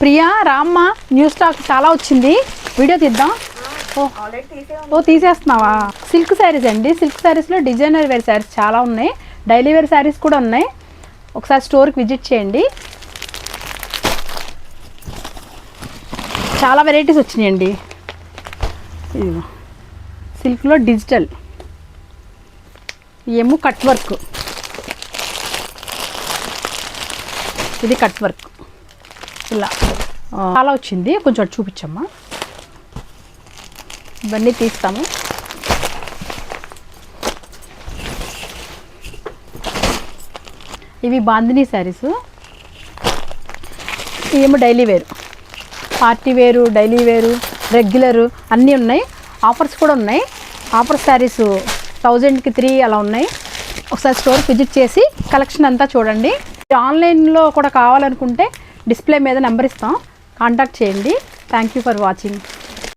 ప్రియా రామ్మ new stock చాలా వచ్చింది, వీడియో తీద్దాం. ఓ తీసేస్తున్నావా? సిల్క్ శారీస్ అండి. సిల్క్ శారీస్లో డిజైనర్ వేర్ శారీస్ చాలా ఉన్నాయి, డైలీ వేర్ శారీస్ కూడా ఉన్నాయి. ఒకసారి స్టోర్కి విజిట్ చేయండి. చాలా వెరైటీస్ వచ్చినాయండి. సిల్క్లో డిజిటల్, ఏమో కట్ వర్క్, ఇది కట్ వర్క్, ఇలా చాలా వచ్చింది. కొంచెం అటు చూపించమ్మా. ఇవన్నీ తీస్తాము. ఇవి బాందినీ శారీస్, ఏమో డైలీ వేరు, పార్టీ వేరు, డైలీ వేరు, రెగ్యులరు అన్నీ ఉన్నాయి. ఆఫర్స్ కూడా ఉన్నాయి. ఆఫర్ శారీస్ 1000కి 3 అలా ఉన్నాయి. ఒకసారి స్టోర్ విజిట్ చేసి కలెక్షన్ అంతా చూడండి. ఆన్లైన్లో కూడా కావాలనుకుంటే డిస్ప్లే మీద నెంబర్ ఇస్తాం, కాంటాక్ట్ చేయండి. Thank you for watching.